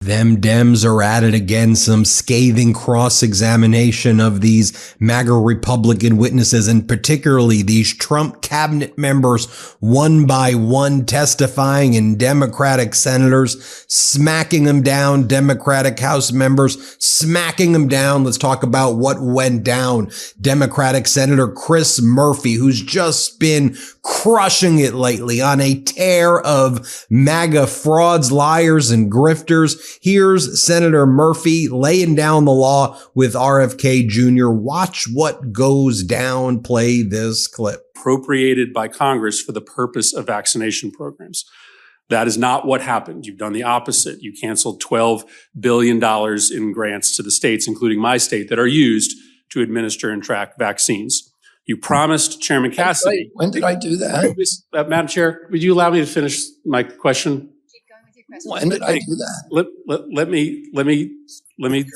Them Dems are at it again, some scathing cross-examination of these MAGA Republican witnesses, and particularly these Trump cabinet members, one by one testifying, and Democratic senators smacking them down, Democratic House members smacking them down. Let's talk about what went down. Democratic Senator Chris Murphy, who's just been crushing it lately on a tear of MAGA frauds, liars, and grifters. Here's Senator Murphy laying down the law with RFK Jr. Watch what goes down. Play this clip. Appropriated by Congress for the purpose of vaccination programs. That is not what happened. You've done the opposite. You canceled $12 billion in grants to the states, including my state, that are used to administer and track vaccines. You promised Chairman Cassidy. When did I do that? Madam Chair, would you allow me to finish my question? When did I do that? Let me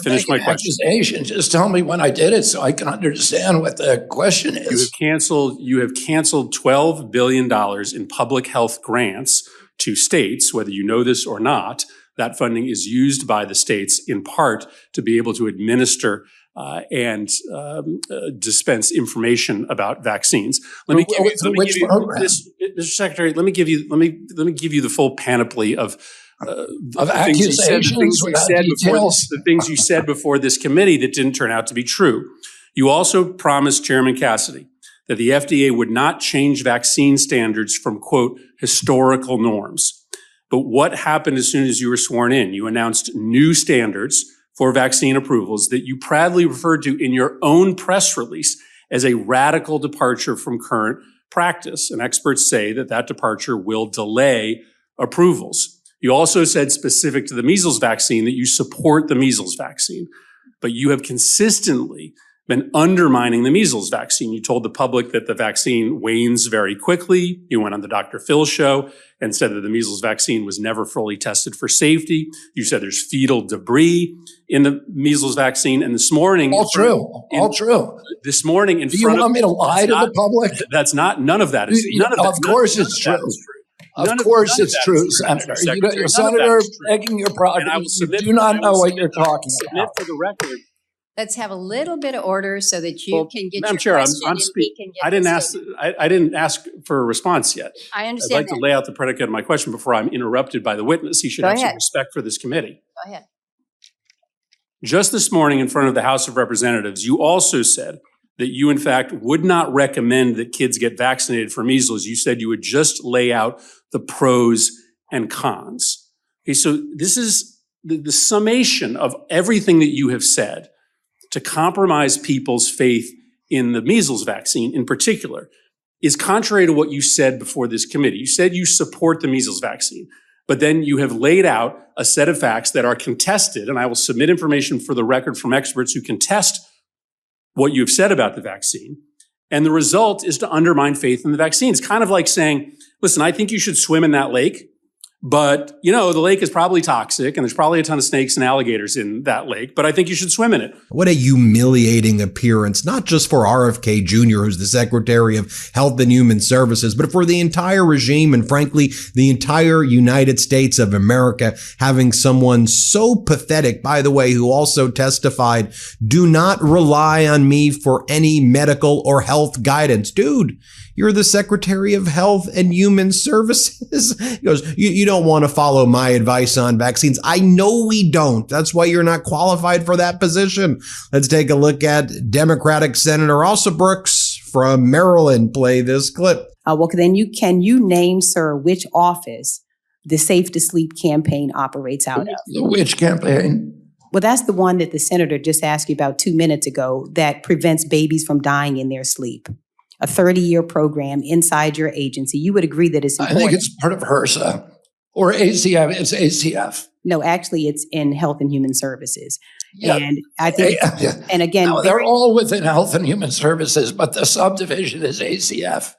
finish my question. Just tell me when I did it so I can understand what the question is. You have canceled $12 billion in public health grants to states, whether you know this or not. That funding is used by the states in part to be able to administer and dispense information about vaccines. Mr. Secretary, let me give you the full panoply of accusations, the things you said before this committee that didn't turn out to be true. You also promised Chairman Cassidy that the FDA would not change vaccine standards from, quote, historical norms. But what happened as soon as you were sworn in? You announced new standards for vaccine approvals that you proudly referred to in your own press release as a radical departure from current practice. And experts say that that departure will delay approvals. You also said, specific to the measles vaccine, that you support the measles vaccine, but you have consistently been undermining the measles vaccine. You told the public that the vaccine wanes very quickly. You went on the Dr. Phil show and said that the measles vaccine was never fully tested for safety. You said there's fetal debris in the measles vaccine. And this morning— All true. This morning in front of— Do you want me to lie to the public? That's not— none of that is— Of course it's true. Of course it's true, Senator. You're Senator begging your progress. You do not know what you're talking about. For the record— Let's have a little bit of order so that you can get Madam your Chair, question I'm speaking. I didn't ask for a response yet. I understand. I'd like to lay out the predicate of my question before I'm interrupted by the witness. He should have some respect for this committee. Go ahead. Just this morning in front of the House of Representatives, you also said that you, in fact, would not recommend that kids get vaccinated for measles. You said you would just lay out the pros and cons. Okay, so this is the summation of everything that you have said to compromise people's faith in the measles vaccine in particular is contrary to what you said before this committee. You said you support the measles vaccine, but then you have laid out a set of facts that are contested, and I will submit information for the record from experts who contest what you've said about the vaccine. And the result is to undermine faith in the vaccine. It's kind of like saying, listen, I think you should swim in that lake, but, you know, the lake is probably toxic and there's probably a ton of snakes and alligators in that lake, but I think you should swim in it. What a humiliating appearance, not just for RFK Jr., who's the Secretary of Health and Human Services, but for the entire regime and, frankly, the entire United States of America, having someone so pathetic, by the way, who also testified, do not rely on me for any medical or health guidance. Dude, you're the Secretary of Health and Human Services. He goes, you don't want to follow my advice on vaccines. I know we don't. That's why you're not qualified for that position. Let's take a look at Democratic Senator Elsa Brooks from Maryland. Play this clip. Well, then can you name, sir, which office the Safe to Sleep campaign operates out of? Which campaign? Well, that's the one that the senator just asked you about 2 minutes ago that prevents babies from dying in their sleep. A 30-year program inside your agency. You would agree that it's important. I think it's part of HRSA or ACF. It's ACF. No, actually, it's in Health and Human Services. Yeah. And I think, and again, no, they're all within Health and Human Services, but the subdivision is ACF.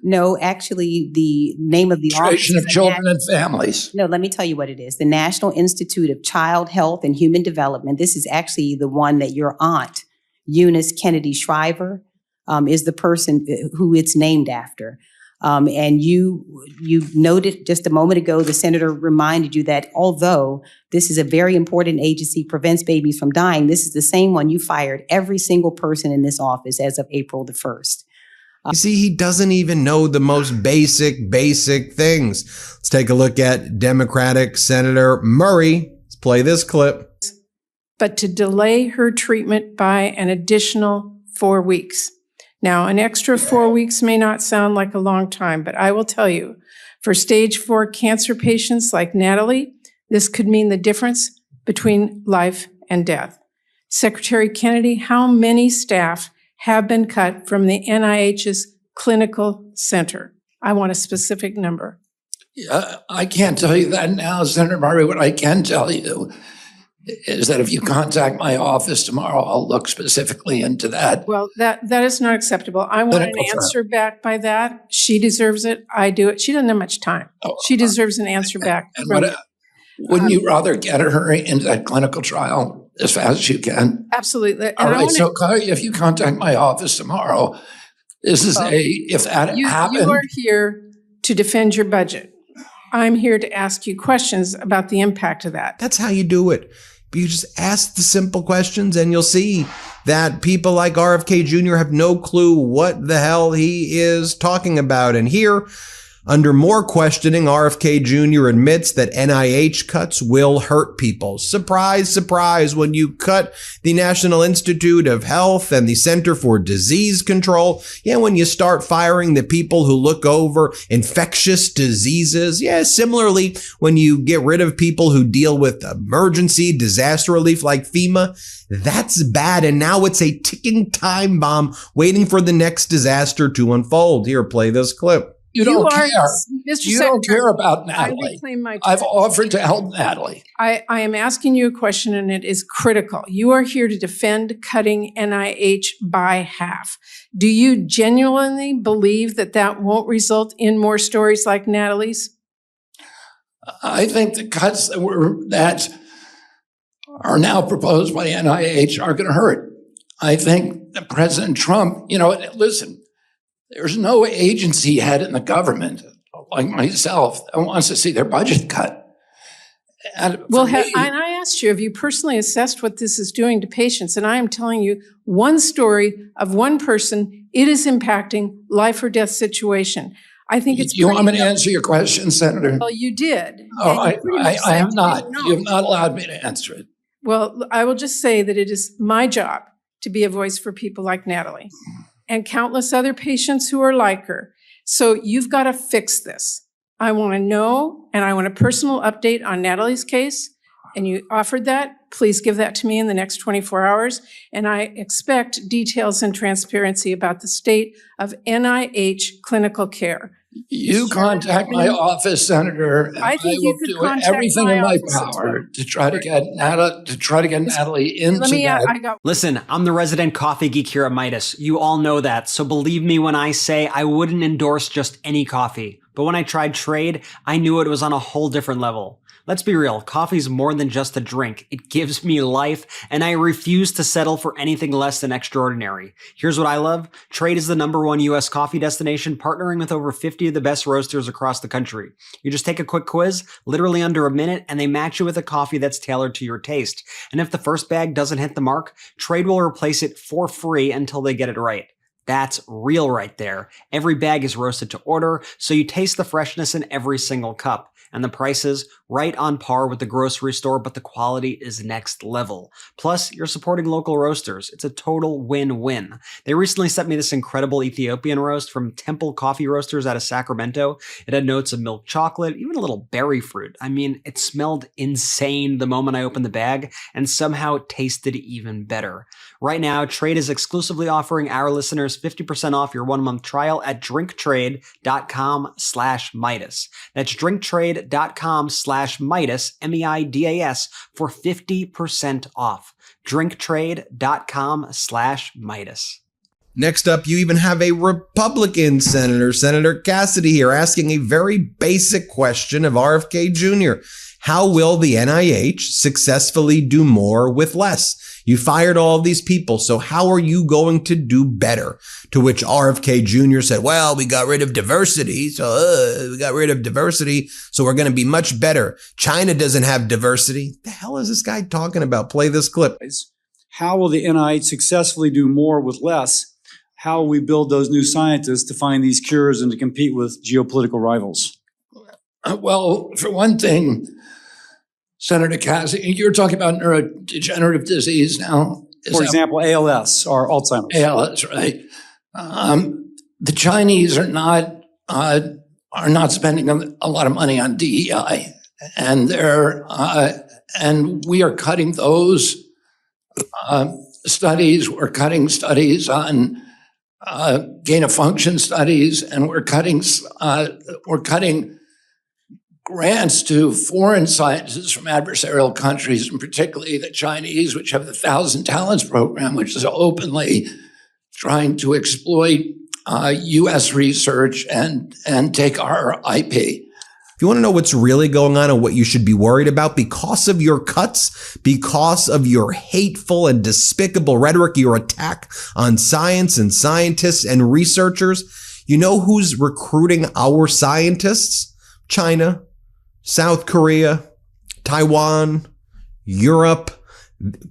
No, actually, the name of the Protection of Children and Families. No, let me tell you what it is. The National Institute of Child Health and Human Development. This is actually the one that your aunt, Eunice Kennedy Shriver, is the person who it's named after. And you noted just a moment ago, the senator reminded you that although this is a very important agency, prevents babies from dying, this is the same one you fired every single person in this office as of April the 1st. You see, he doesn't even know the most basic things. Let's take a look at Democratic Senator Murray. Let's play this clip. But to delay her treatment by an additional 4 weeks. Now, an extra 4 weeks may not sound like a long time, but I will tell you, for stage 4 cancer patients like Natalie, this could mean the difference between life and death. Secretary Kennedy, how many staff have been cut from the NIH's clinical center? I want a specific number. I can't tell you that now, Senator Murray. What I can tell you is that if you contact my office tomorrow, I'll look specifically into that. Well, that is not acceptable. I want an answer back by that. She deserves it. I do it. She doesn't have much time. She deserves an answer back. Wouldn't you rather get her into that clinical trial as fast as you can? Absolutely. All right. So if you contact my office tomorrow, this is if that happened. You are here to defend your budget. I'm here to ask you questions about the impact of that. That's how you do it. You just ask the simple questions and you'll see that people like RFK Jr. have no clue what the hell he is talking about. And here, under more questioning, RFK Jr. admits that NIH cuts will hurt people. Surprise, surprise, when you cut the National Institute of Health and the Center for Disease Control, when you start firing the people who look over infectious diseases, similarly, when you get rid of people who deal with emergency disaster relief like FEMA, that's bad. And now it's a ticking time bomb waiting for the next disaster to unfold. Here, play this clip. You don't care. Mr. You Secretary, don't care about Natalie. I reclaim my time. I've offered to help Natalie. I am asking you a question, and it is critical. You are here to defend cutting NIH by half. Do you genuinely believe that that won't result in more stories like Natalie's? I think the cuts that are now proposed by NIH are going to hurt. I think that President Trump, listen, there's no agency head in the government like myself that wants to see their budget cut. And I asked you, have you personally assessed what this is doing to patients? And I am telling you one story of one person, it is impacting life or death situation. I think it's. You want me to answer your question, Senator? Well, you did. Oh, I have not. You have not allowed me to answer it. Well, I will just say that it is my job to be a voice for people like Natalie and countless other patients who are like her. So you've got to fix this. I want to know, and I want a personal update on Natalie's case, and you offered that. Please give that to me in the next 24 hours, and I expect details and transparency about the state of NIH clinical care. You contact my office, Senator, and I will do everything in my power to try to get Natalie into that. Listen, I'm the resident coffee geek here at Meidas. You all know that, so believe me when I say I wouldn't endorse just any coffee. But when I tried Trade, I knew it was on a whole different level. Let's be real, coffee's more than just a drink. It gives me life, and I refuse to settle for anything less than extraordinary. Here's what I love. Trade is the #1 US coffee destination, partnering with over 50 of the best roasters across the country. You just take a quick quiz, literally under a minute, and they match you with a coffee that's tailored to your taste. And if the first bag doesn't hit the mark, Trade will replace it for free until they get it right. That's real right there. Every bag is roasted to order, so you taste the freshness in every single cup. And the prices right on par with the grocery store, but the quality is next level. Plus, you're supporting local roasters. It's a total win-win. They recently sent me this incredible Ethiopian roast from Temple Coffee Roasters out of Sacramento. It had notes of milk chocolate, even a little berry fruit. I mean, it smelled insane the moment I opened the bag, and somehow it tasted even better. Right now, Trade is exclusively offering our listeners 50% off your 1-month trial at drinktrade.com/Meidas. That's drinktrade.com/Meidas, M-E-I-D-A-S, for 50% off. drinktrade.com/Meidas. Next up, you even have a Republican senator, Senator Cassidy here, asking a very basic question of RFK Jr. How will the NIH successfully do more with less? You fired all of these people, so how are you going to do better? To which RFK Jr. said, well, we got rid of diversity, so we're going to be much better. China doesn't have diversity. The hell is this guy talking about? Play this clip. How will the NIH successfully do more with less? How will we build those new scientists to find these cures and to compete with geopolitical rivals? Well, for one thing, Senator Cassidy, you're talking about neurodegenerative disease now. For example, ALS or Alzheimer's. ALS, right? The Chinese are not spending a lot of money on DEI, and we are cutting those studies. We're cutting studies on gain of function studies, and we're cutting grants to foreign scientists from adversarial countries, and particularly the Chinese, which have the 1,000 Talents program, which is openly trying to exploit U.S. research and take our IP. If you want to know what's really going on and what you should be worried about because of your cuts, because of your hateful and despicable rhetoric, your attack on science and scientists and researchers, you know who's recruiting our scientists? China, South Korea, Taiwan, Europe,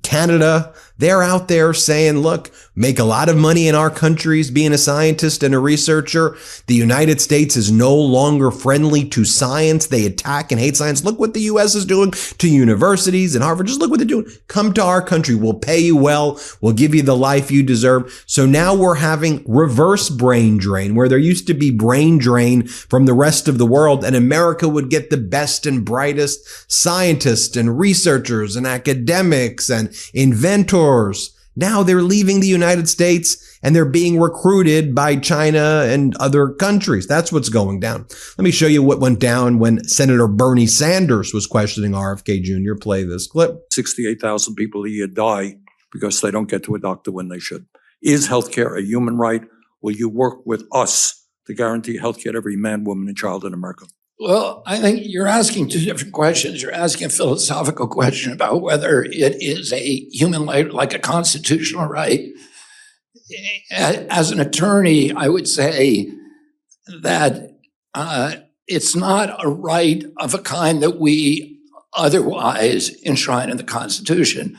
Canada. They're out there saying, look, make a lot of money in our countries being a scientist and a researcher. The United States is no longer friendly to science. They attack and hate science. Look what the U.S. is doing to universities and Harvard. Just look what they're doing. Come to our country. We'll pay you well. We'll give you the life you deserve. So now we're having reverse brain drain, where there used to be brain drain from the rest of the world, and America would get the best and brightest scientists and researchers and academics and inventors. Now they're leaving the United States and they're being recruited by China and other countries. That's what's going down. Let me show you what went down when Senator Bernie Sanders was questioning RFK Jr. Play this clip. 68,000 people a year die because they don't get to a doctor when they should. Is healthcare a human right? Will you work with us to guarantee healthcare to every man, woman, and child in America? Well, I think you're asking two different questions. You're asking a philosophical question about whether it is a human right, like a constitutional right. As an attorney, I would say that it's not a right of a kind that we otherwise enshrine in the Constitution,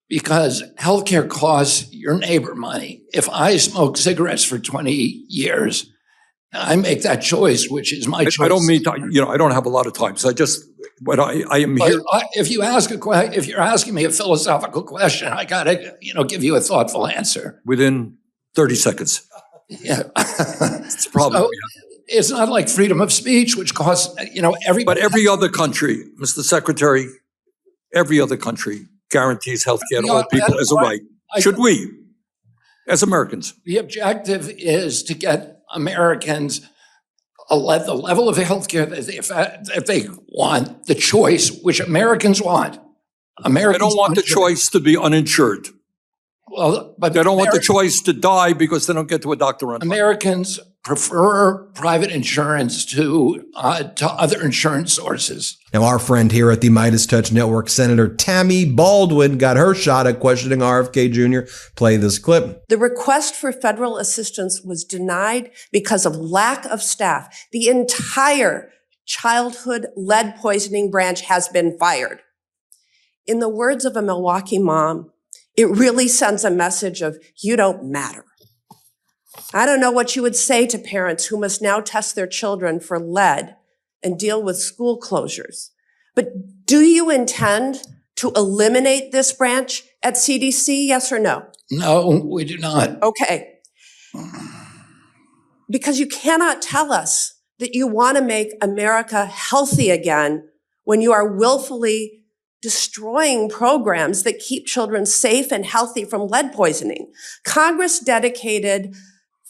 because healthcare costs your neighbor money. If I smoke cigarettes for 20 years, I make that choice, which is my choice. I don't mean to, I don't have a lot of time. So I am here. If you're asking me a philosophical question, I gotta, give you a thoughtful answer. Within 30 seconds. Yeah. It's a problem. So, it's not like freedom of speech, which costs, everybody. But every other country, Mr. Secretary, every other country guarantees health care to all people as a right. Should we, as Americans? The objective is to get Americans the level of health care that they want, the choice, which Americans want. They don't want the choice to be uninsured. Well, but they don't want the choice to die because they don't get to a doctor on time. Americans prefer private insurance to other insurance sources. Now, our friend here at the MeidasTouch Network, Senator Tammy Baldwin, got her shot at questioning RFK Jr. Play this clip. The request for federal assistance was denied because of lack of staff. The entire childhood lead poisoning branch has been fired. In the words of a Milwaukee mom, it really sends a message of, you don't matter. I don't know what you would say to parents who must now test their children for lead and deal with school closures. But do you intend to eliminate this branch at CDC, yes or no? No, we do not. Okay. Because you cannot tell us that you want to make America healthy again when you are willfully destroying programs that keep children safe and healthy from lead poisoning. Congress dedicated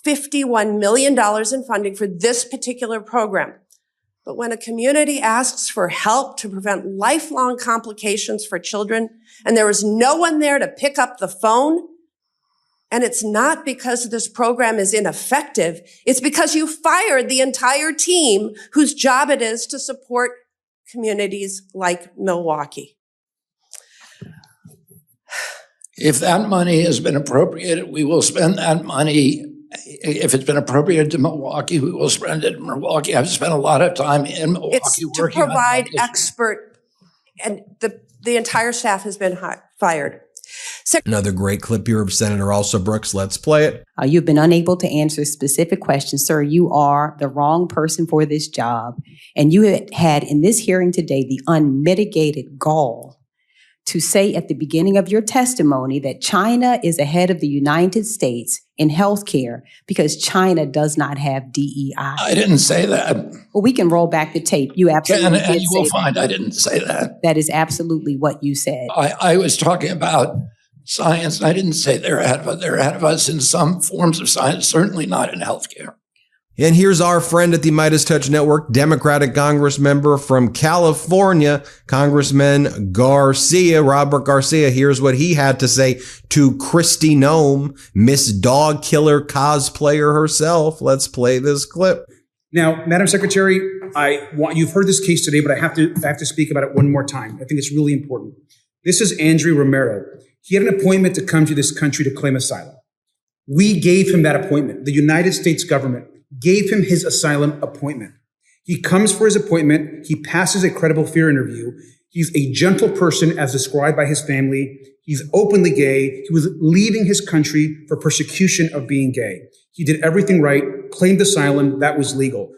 $51 million in funding for this particular program. But when a community asks for help to prevent lifelong complications for children, and there is no one there to pick up the phone, and it's not because this program is ineffective, it's because you fired the entire team whose job it is to support communities like Milwaukee. If that money has been appropriated, we will spend that money. If it's been appropriated to Milwaukee, we will spend it in Milwaukee. I've spent a lot of time in Milwaukee It's to working on provide that issue. expert, and the entire staff has been fired. Another great clip here of Senator Elsa Brooks. Let's play it. You've been unable to answer specific questions. Sir, you are the wrong person for this job. And you had in this hearing today the unmitigated gall to say at the beginning of your testimony that China is ahead of the United States in healthcare because China does not have DEI. I didn't say that. Well, we can roll back the tape. You absolutely And did you will say find that. I didn't say that. That is absolutely what you said. I was talking about science, and I didn't say they're ahead of us. They're ahead of us in some forms of science, certainly not in healthcare. And here's our friend at the MeidasTouch Network, Democratic Congress member from California, Congressman Garcia, Robert Garcia. Here's what he had to say to Kristi Noem, Miss Dog Killer cosplayer herself. Let's play this clip. Now, Madam Secretary, you've heard this case today, but I have to speak about it one more time. I think it's really important. This is Andrew Romero. He had an appointment to come to this country to claim asylum. We gave him that appointment. The United States government gave him his asylum appointment. He comes for his appointment. He passes a credible fear interview. He's a gentle person as described by his family. He's openly gay. He was leaving his country for persecution of being gay. He did everything right, claimed asylum. That was legal.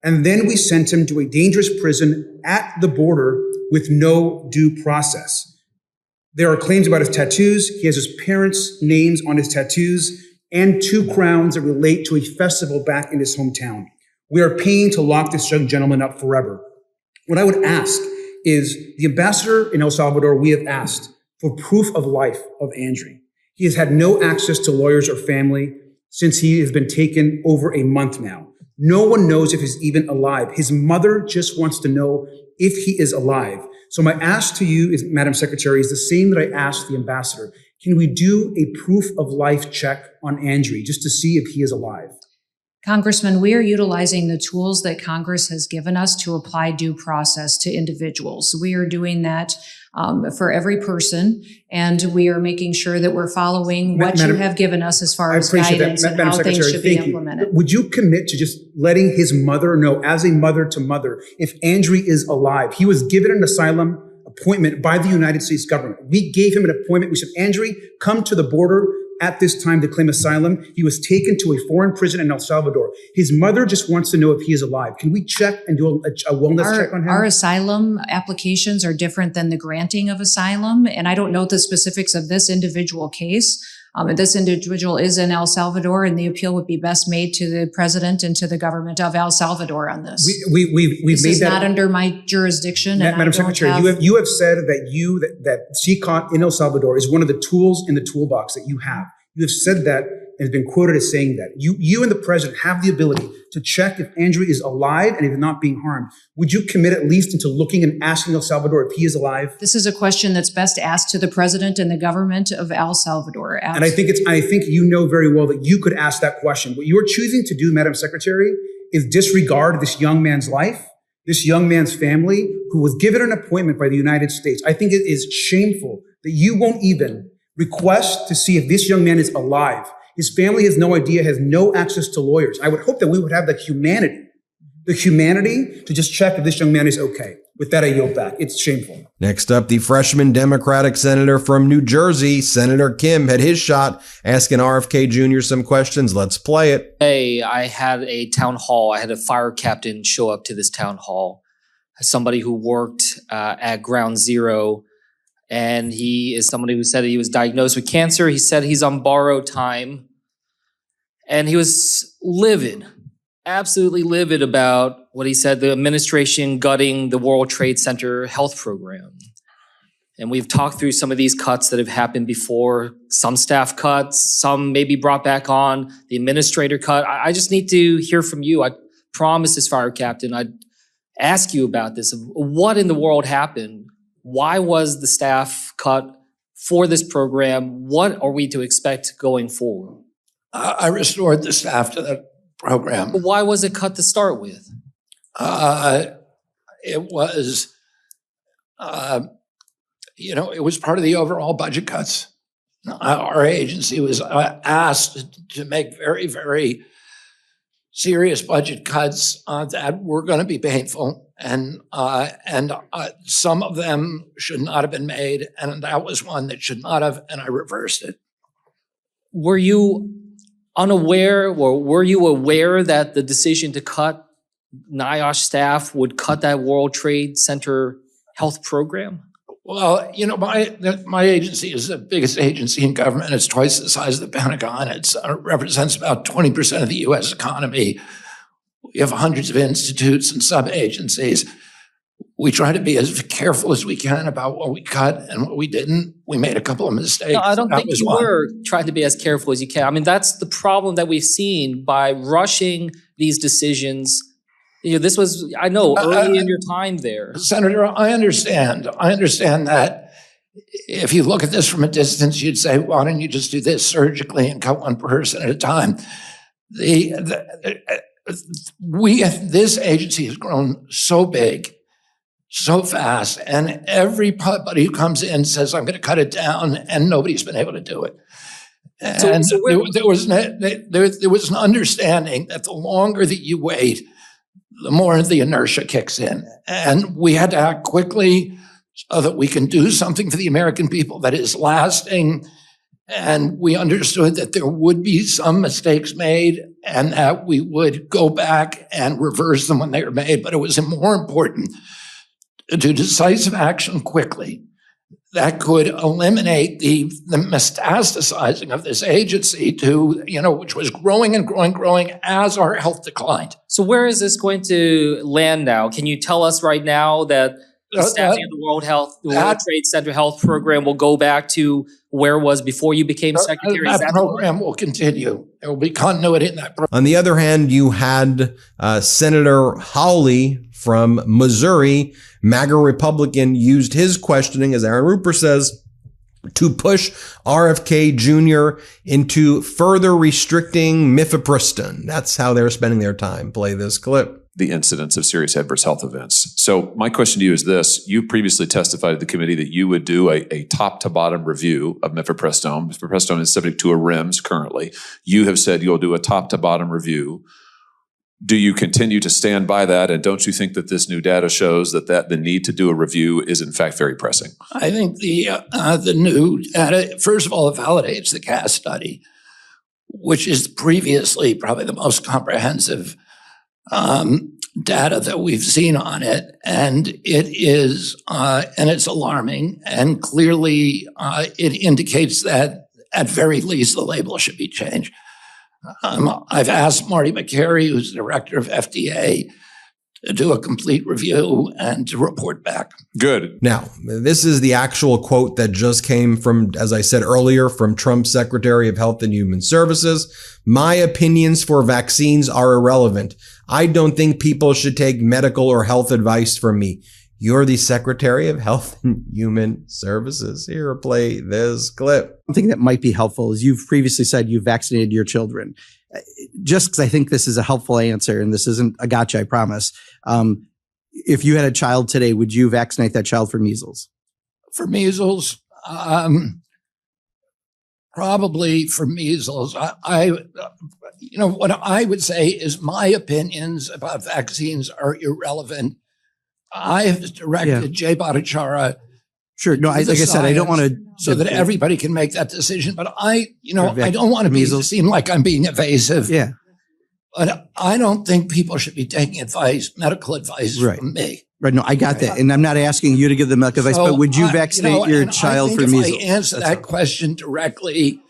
And then we sent him to a dangerous prison at the border with no due process. There are claims about his tattoos. He has his parents' names on his tattoos and 2 crowns that relate to a festival back in his hometown. We are paying to lock this young gentleman up forever. What I would ask is the ambassador in El Salvador, we have asked for proof of life of Andrew. He has had no access to lawyers or family since he has been taken over a month now. No one knows if he's even alive. His mother just wants to know if he is alive. So my ask to you, Madam Secretary, is the same that I asked the ambassador. Can we do a proof of life check on Andrew just to see if he is alive? Congressman, we are utilizing the tools that Congress has given us to apply due process to individuals. We are doing that for every person, and we are making sure that we're following what you have given us as far as guidance and how things should be implemented. Would you commit to just letting his mother know, as a mother to mother, if Andrew is alive? He was given an asylum appointment by the United States government. We gave him an appointment. We said, Andrew, come to the border at this time to claim asylum. He was taken to a foreign prison in El Salvador. His mother just wants to know if he is alive. Can we check and do a wellness check on him? Our asylum applications are different than the granting of asylum, and I don't know the specifics of this individual case. This individual is in El Salvador, and the appeal would be best made to the president and to the government of El Salvador on this. We've This made is that not under my jurisdiction. and I Madam don't Secretary, have- you have said that CCOT in El Salvador is one of the tools in the toolbox that you have. You have said that and has been quoted as saying that. You and the president have the ability to check if Andrew is alive and if not being harmed. Would you commit at least into looking and asking El Salvador if he is alive? This is a question that's best asked to the president and the government of El Salvador. And I think you know very well that you could ask that question. What you are choosing to do, Madam Secretary, is disregard this young man's life, this young man's family, who was given an appointment by the United States. I think it is shameful that you won't even request to see if this young man is alive. His family has no idea, has no access to lawyers. I would hope that we would have the humanity to just check if this young man is okay. With that, I yield back. It's shameful. Next up, the freshman Democratic senator from New Jersey, Senator Kim, had his shot asking RFK Jr. some questions. Let's play it. Hey, I had a town hall. I had a fire captain show up to this town hall. Somebody who worked at Ground Zero. And he is somebody who said he was diagnosed with cancer. He said he's on borrowed time. And he was livid, absolutely livid about what he said, the administration gutting the World Trade Center health program. And we've talked through some of these cuts that have happened before, some staff cuts, some maybe brought back on, the administrator cut. I just need to hear from you. I promised this fire captain I'd ask you about this. What in the world happened? Why was the staff cut for this program? What are we to expect going forward? I restored the staff to that program. But why was it cut to start with? It was it was part of the overall budget cuts. Our agency was asked to make very, very serious budget cuts that were going to be painful, and some of them should not have been made, and that was one that should not have, and I reversed it. Were you unaware, or were you aware that the decision to cut NIOSH staff would cut that World Trade Center health program? Well, my agency is the biggest agency in government. It's twice the size of the Pentagon. It represents about 20% of the U.S. economy. We have hundreds of institutes and sub-agencies. We try to be as careful as we can about what we cut and what we didn't. We made a couple of mistakes. No, I don't think you were trying to be as careful as you can. I mean, that's the problem that we've seen by rushing these decisions. This was, I know, early in your time there. Senator, I understand. I understand that if you look at this from a distance, you'd say, why don't you just do this surgically and cut one person at a time? This agency has grown so big, so fast, and everybody who comes in says, I'm going to cut it down, and nobody's been able to do it. And there was an understanding that the longer that you wait, the more the inertia kicks in. And we had to act quickly so that we can do something for the American people that is lasting. And we understood that there would be some mistakes made and that we would go back and reverse them when they were made. But it was more important to do decisive action quickly that could eliminate the metastasizing of this agency to, which was growing and growing as our health declined. So where is this going to land now? Can you tell us right now that the staffing of the World Trade Center Health Program will go back to where it was before you became secretary? That program will continue. There will be continuity in that program. On the other hand, you had Senator Hawley from Missouri, MAGA Republican, used his questioning, as Aaron Rupert says, to push RFK Jr. into further restricting mifepristone. That's how they're spending their time. Play this clip. The incidence of serious adverse health events. So my question to you is this. You previously testified to the committee that you would do a top to bottom review of mifepristone. Mifepristone is subject to a REMS currently. You have said you'll do a top to bottom review. Do you continue to stand by that? And don't you think that this new data shows that the need to do a review is in fact very pressing? I think the new data, first of all, it validates the CAS study, which is previously probably the most comprehensive data that we've seen on it. And it is, and it's alarming. And clearly it indicates that at very least the label should be changed. I've asked Marty McCary, who's the director of FDA, to do a complete review and to report back. Good. Now, this is the actual quote that just came from, as I said earlier, from Trump's Secretary of Health and Human Services. My opinions for vaccines are irrelevant. I don't think people should take medical or health advice from me. You're the Secretary of Health and Human Services. Here, play this clip. Something that might be helpful is you've previously said you vaccinated your children. Just because I think this is a helpful answer, and this isn't a gotcha, I promise. If you had a child today, would you vaccinate that child for measles? For measles, probably for measles. What I would say is my opinions about vaccines are irrelevant. I have directed Jay Bhattacharya. Sure. No, like I said, I don't want to. So that everybody can make that decision. But I don't want to seem like I'm being evasive. Yeah. But I don't think people should be taking medical advice from me. Right. No, I got that. And I'm not asking you to give them medical advice, but would you vaccinate your child for measles? If I answer that question directly,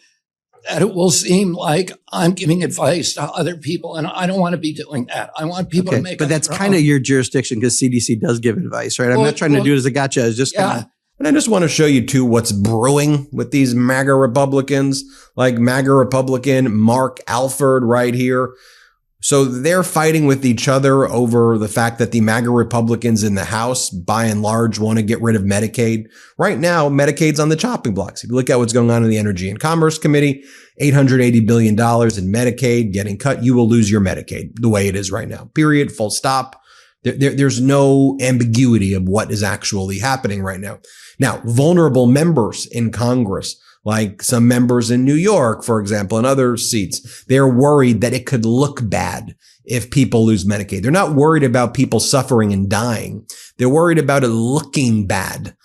that it will seem like I'm giving advice to other people, and I don't want to be doing that. I want people to make. But that's kind of your jurisdiction because CDC does give advice, right? I'm not trying to do it as a gotcha. It's just kind of. And I just want to show you too what's brewing with these MAGA Republicans, like MAGA Republican Mark Alford right here. So they're fighting with each other over the fact that the MAGA Republicans in the House, by and large, want to get rid of Medicaid. Right now, Medicaid's on the chopping blocks. If you look at what's going on in the Energy and Commerce Committee, $880 billion in Medicaid getting cut, you will lose your Medicaid the way it is right now. Period. Full stop. There's no ambiguity of what is actually happening right now. Now, vulnerable members in Congress, like some members in New York, for example, and other seats, they're worried that it could look bad if people lose Medicaid. They're not worried about people suffering and dying. They're worried about it looking bad.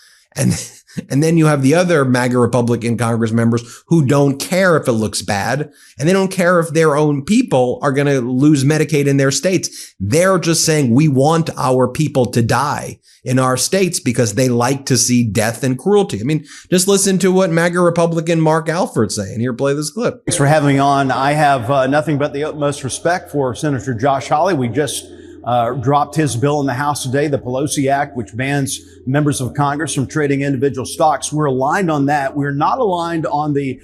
And then you have the other MAGA Republican Congress members who don't care if it looks bad, and they don't care if their own people are going to lose Medicaid in their states. They're just saying we want our people to die in our states because they like to see death and cruelty. I mean, just listen to what MAGA Republican Mark Alford's saying. Here, play this clip. Thanks for having me on. I have nothing but the utmost respect for Senator Josh Hawley. We just dropped his bill in the House today, the Pelosi Act, which bans members of Congress from trading individual stocks. We're aligned on that. We're not aligned on the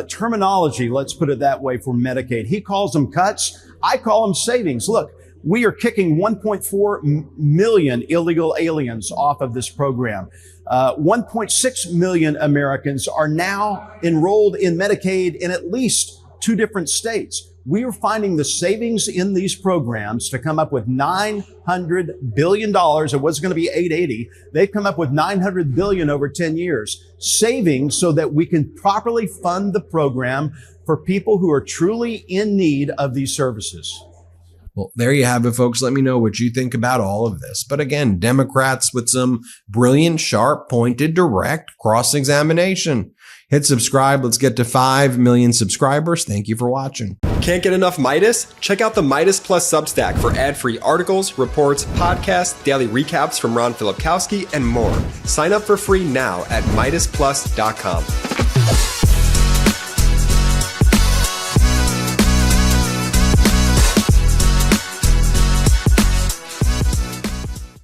terminology, let's put it that way, for Medicaid. He calls them cuts. I call them savings. Look, we are kicking 1.4 million illegal aliens off of this program. 1.6 million Americans are now enrolled in Medicaid in at least 2 different states. We are finding the savings in these programs to come up with $900 billion. It was going to be $880. They've come up with $900 billion over 10 years. Savings so that we can properly fund the program for people who are truly in need of these services. Well, there you have it, folks. Let me know what you think about all of this. But again, Democrats with some brilliant, sharp, pointed, direct cross-examination. Hit subscribe. Let's get to 5 million subscribers. Thank you for watching. Can't get enough Meidas? Check out the Meidas Plus Substack for ad-free articles, reports, podcasts, daily recaps from Ron Filipkowski, and more. Sign up for free now at MeidasPlus.com.